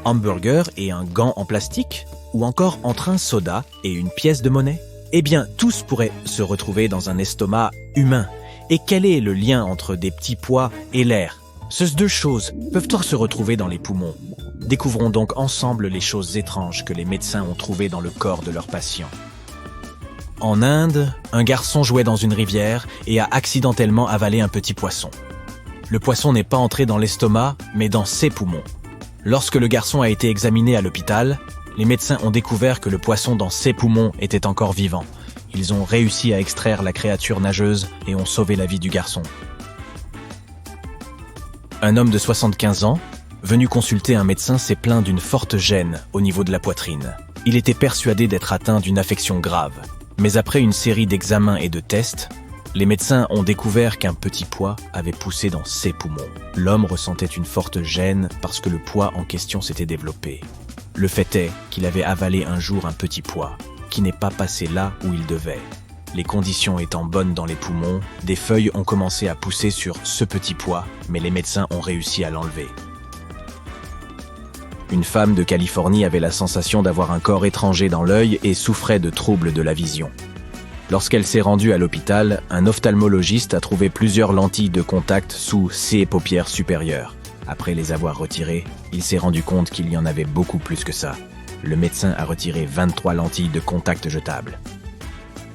hamburger et un gant en plastique? Ou encore entre un soda et une pièce de monnaie? Eh bien, tous pourraient se retrouver dans un estomac humain. Et quel est le lien entre des petits pois et l'air? Ces deux choses peuvent se retrouver dans les poumons. Découvrons donc ensemble les choses étranges que les médecins ont trouvées dans le corps de leurs patients. En Inde, un garçon jouait dans une rivière et a accidentellement avalé un petit poisson. Le poisson n'est pas entré dans l'estomac, mais dans ses poumons. Lorsque le garçon a été examiné à l'hôpital, les médecins ont découvert que le poisson dans ses poumons était encore vivant. Ils ont réussi à extraire la créature nageuse et ont sauvé la vie du garçon. Un homme de 75 ans, venu consulter un médecin, s'est plaint d'une forte gêne au niveau de la poitrine. Il était persuadé d'être atteint d'une affection grave. Mais après une série d'examens et de tests, les médecins ont découvert qu'un petit pois avait poussé dans ses poumons. L'homme ressentait une forte gêne parce que le pois en question s'était développé. Le fait est qu'il avait avalé un jour un petit pois qui n'est pas passé là où il devait. Les conditions étant bonnes dans les poumons, des feuilles ont commencé à pousser sur ce petit pois, mais les médecins ont réussi à l'enlever. Une femme de Californie avait la sensation d'avoir un corps étranger dans l'œil et souffrait de troubles de la vision. Lorsqu'elle s'est rendue à l'hôpital, un ophtalmologiste a trouvé plusieurs lentilles de contact sous ses paupières supérieures. Après les avoir retirées, il s'est rendu compte qu'il y en avait beaucoup plus que ça. Le médecin a retiré 23 lentilles de contact jetables.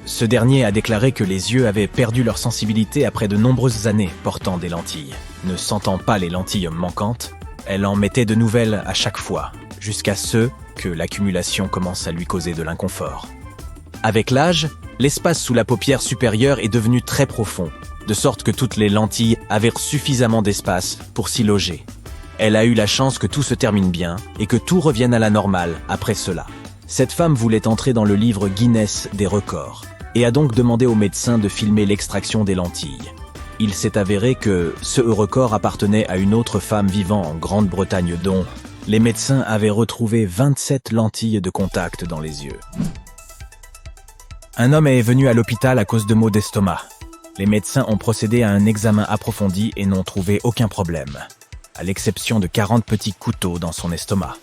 Ce dernier a déclaré que les yeux avaient perdu leur sensibilité après de nombreuses années portant des lentilles. Ne sentant pas les lentilles manquantes, elle en mettait de nouvelles à chaque fois, jusqu'à ce que l'accumulation commence à lui causer de l'inconfort. Avec l'âge, l'espace sous la paupière supérieure est devenu très profond, de sorte que toutes les lentilles avaient suffisamment d'espace pour s'y loger. Elle a eu la chance que tout se termine bien et que tout revienne à la normale après cela. Cette femme voulait entrer dans le livre Guinness des records et a donc demandé au médecin de filmer l'extraction des lentilles. Il s'est avéré que ce record appartenait à une autre femme vivant en Grande-Bretagne dont les médecins avaient retrouvé 27 lentilles de contact dans les yeux. Un homme est venu à l'hôpital à cause de maux d'estomac. Les médecins ont procédé à un examen approfondi et n'ont trouvé aucun problème, à l'exception de 40 petits couteaux dans son estomac.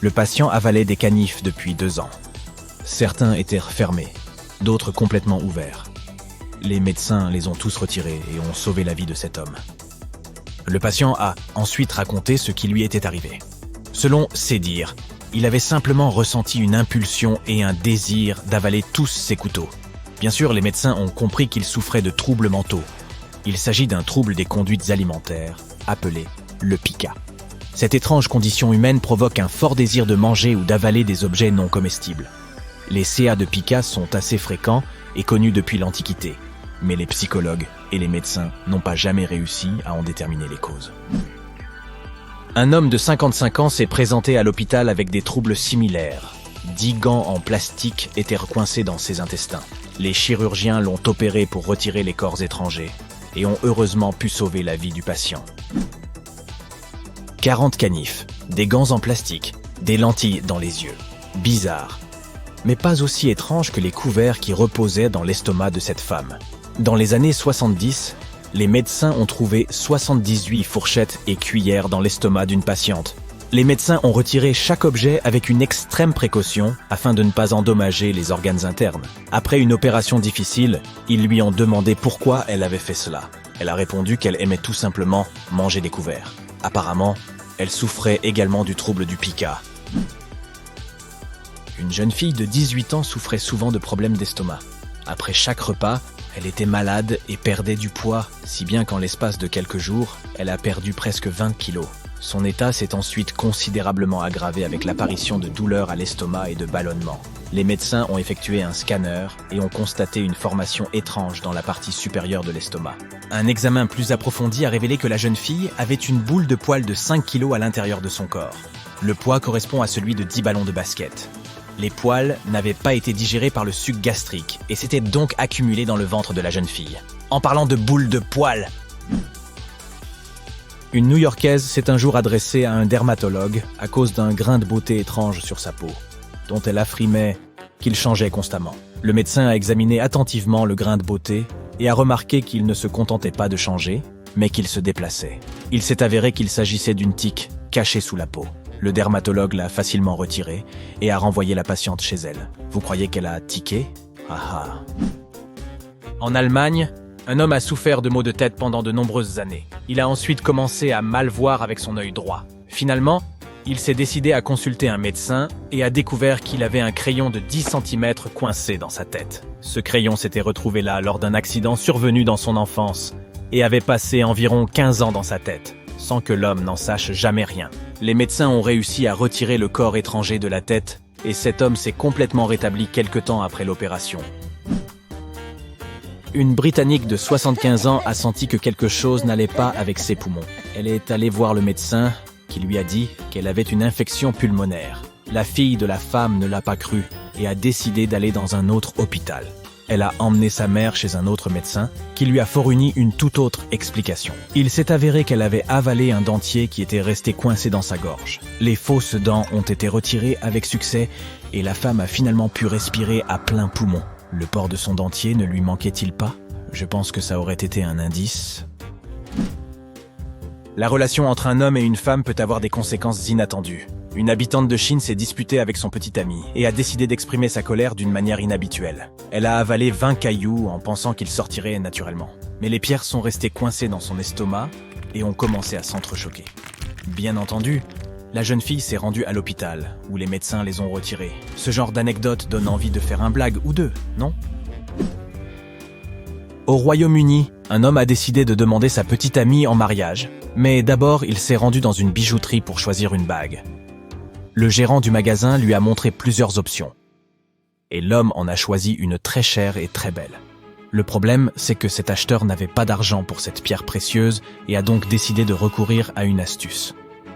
Le patient avalait des canifs depuis 2 ans. Certains étaient fermés, d'autres complètement ouverts. Les médecins les ont tous retirés et ont sauvé la vie de cet homme. Le patient a ensuite raconté ce qui lui était arrivé. Selon ses dires, il avait simplement ressenti une impulsion et un désir d'avaler tous ses couteaux. Bien sûr, les médecins ont compris qu'il souffrait de troubles mentaux. Il s'agit d'un trouble des conduites alimentaires, appelé le pica. Cette étrange condition humaine provoque un fort désir de manger ou d'avaler des objets non comestibles. Les CA de pica sont assez fréquents et connus depuis l'Antiquité. Mais les psychologues et les médecins n'ont pas jamais réussi à en déterminer les causes. Un homme de 55 ans s'est présenté à l'hôpital avec des troubles similaires. 10 gants en plastique étaient recoincés dans ses intestins. Les chirurgiens l'ont opéré pour retirer les corps étrangers et ont heureusement pu sauver la vie du patient. 40 canifs, des gants en plastique, des lentilles dans les yeux. Bizarre, mais pas aussi étrange que les couverts qui reposaient dans l'estomac de cette femme. Dans les années 70, les médecins ont trouvé 78 fourchettes et cuillères dans l'estomac d'une patiente. Les médecins ont retiré chaque objet avec une extrême précaution afin de ne pas endommager les organes internes. Après une opération difficile, ils lui ont demandé pourquoi elle avait fait cela. Elle a répondu qu'elle aimait tout simplement manger des couverts. Apparemment, elle souffrait également du trouble du pica. Une jeune fille de 18 ans souffrait souvent de problèmes d'estomac. Après chaque repas, elle était malade et perdait du poids, si bien qu'en l'espace de quelques jours, elle a perdu presque 20 kilos. Son état s'est ensuite considérablement aggravé avec l'apparition de douleurs à l'estomac et de ballonnements. Les médecins ont effectué un scanner et ont constaté une formation étrange dans la partie supérieure de l'estomac. Un examen plus approfondi a révélé que la jeune fille avait une boule de poils de 5 kilos à l'intérieur de son corps. Le poids correspond à celui de 10 ballons de basket. Les poils n'avaient pas été digérés par le suc gastrique et s'étaient donc accumulés dans le ventre de la jeune fille. En parlant de boules de poils, une New-Yorkaise s'est un jour adressée à un dermatologue à cause d'un grain de beauté étrange sur sa peau, dont elle affirmait qu'il changeait constamment. Le médecin a examiné attentivement le grain de beauté et a remarqué qu'il ne se contentait pas de changer, mais qu'il se déplaçait. Il s'est avéré qu'il s'agissait d'une tique cachée sous la peau. Le dermatologue l'a facilement retirée et a renvoyé la patiente chez elle. Vous croyez qu'elle a tiqué? Ah ah. En Allemagne, un homme a souffert de maux de tête pendant de nombreuses années. Il a ensuite commencé à mal voir avec son œil droit. Finalement, il s'est décidé à consulter un médecin et a découvert qu'il avait un crayon de 10 cm coincé dans sa tête. Ce crayon s'était retrouvé là lors d'un accident survenu dans son enfance et avait passé environ 15 ans dans sa tête, sans que l'homme n'en sache jamais rien. Les médecins ont réussi à retirer le corps étranger de la tête et cet homme s'est complètement rétabli quelque temps après l'opération. Une Britannique de 75 ans a senti que quelque chose n'allait pas avec ses poumons. Elle est allée voir le médecin qui lui a dit qu'elle avait une infection pulmonaire. La fille de la femme ne l'a pas cru et a décidé d'aller dans un autre hôpital. Elle a emmené sa mère chez un autre médecin qui lui a fourni une toute autre explication. Il s'est avéré qu'elle avait avalé un dentier qui était resté coincé dans sa gorge. Les fausses dents ont été retirées avec succès et la femme a finalement pu respirer à plein poumon. Le port de son dentier ne lui manquait-il pas? Je pense que ça aurait été un indice. La relation entre un homme et une femme peut avoir des conséquences inattendues. Une habitante de Chine s'est disputée avec son petit ami et a décidé d'exprimer sa colère d'une manière inhabituelle. Elle a avalé 20 cailloux en pensant qu'ils sortiraient naturellement. Mais les pierres sont restées coincées dans son estomac et ont commencé à s'entrechoquer. Bien entendu, la jeune fille s'est rendue à l'hôpital, où les médecins les ont retirées. Ce genre d'anecdote donne envie de faire un blague ou deux, non? Au Royaume-Uni, un homme a décidé de demander sa petite amie en mariage, mais d'abord il s'est rendu dans une bijouterie pour choisir une bague. Le gérant du magasin lui a montré plusieurs options, et l'homme en a choisi une très chère et très belle. Le problème, c'est que cet acheteur n'avait pas d'argent pour cette pierre précieuse et a donc décidé de recourir à une astuce.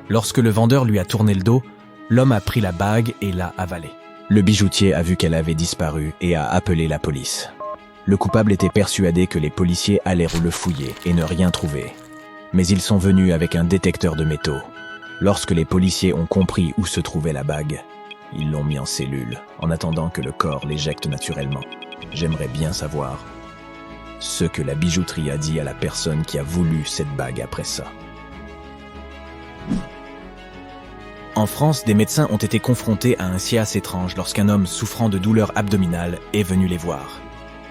Lorsque le vendeur lui a tourné le dos, l'homme a pris la bague et l'a avalée. Le bijoutier a vu qu'elle avait disparu et a appelé la police. Le coupable était persuadé que les policiers allaient le fouiller et ne rien trouver. Mais ils sont venus avec un détecteur de métaux. Lorsque les policiers ont compris où se trouvait la bague, ils l'ont mis en cellule, en attendant que le corps l'éjecte naturellement. J'aimerais bien savoir ce que la bijouterie a dit à la personne qui a voulu cette bague après ça. En France, des médecins ont été confrontés à un siace étrange lorsqu'un homme souffrant de douleurs abdominales est venu les voir.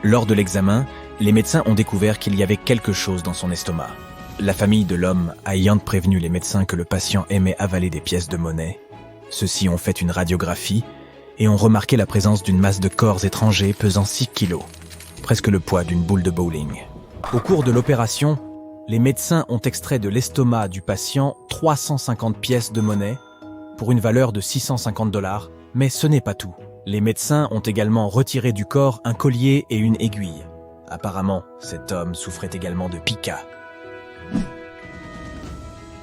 Lors de l'examen, les médecins ont découvert qu'il y avait quelque chose dans son estomac. La famille de l'homme ayant prévenu les médecins que le patient aimait avaler des pièces de monnaie, ceux-ci ont fait une radiographie et ont remarqué la présence d'une masse de corps étrangers pesant 6 kilos, presque le poids d'une boule de bowling. Au cours de l'opération, les médecins ont extrait de l'estomac du patient 350 pièces de monnaie pour une valeur de $650, mais ce n'est pas tout. Les médecins ont également retiré du corps un collier et une aiguille. Apparemment, cet homme souffrait également de pica.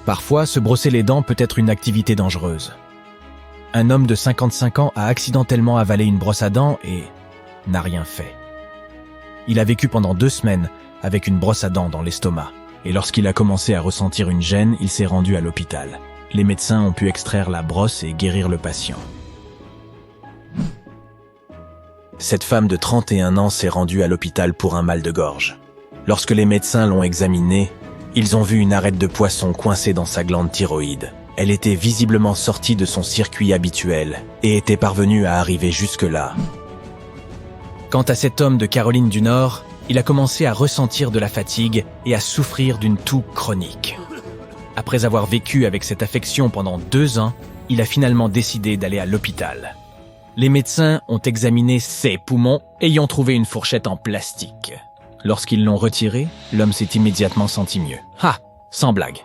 Parfois, se brosser les dents peut être une activité dangereuse. Un homme de 55 ans a accidentellement avalé une brosse à dents et n'a rien fait. Il a vécu pendant 2 semaines avec une brosse à dents dans l'estomac. Et lorsqu'il a commencé à ressentir une gêne, il s'est rendu à l'hôpital. Les médecins ont pu extraire la brosse et guérir le patient. Cette femme de 31 ans s'est rendue à l'hôpital pour un mal de gorge. Lorsque les médecins l'ont examinée, ils ont vu une arête de poisson coincée dans sa glande thyroïde. Elle était visiblement sortie de son circuit habituel et était parvenue à arriver jusque-là. Quant à cet homme de Caroline du Nord, il a commencé à ressentir de la fatigue et à souffrir d'une toux chronique. Après avoir vécu avec cette affection pendant 2 ans, il a finalement décidé d'aller à l'hôpital. Les médecins ont examiné ses poumons et y ont trouvé une fourchette en plastique. Lorsqu'ils l'ont retirée, l'homme s'est immédiatement senti mieux. Ah, sans blague.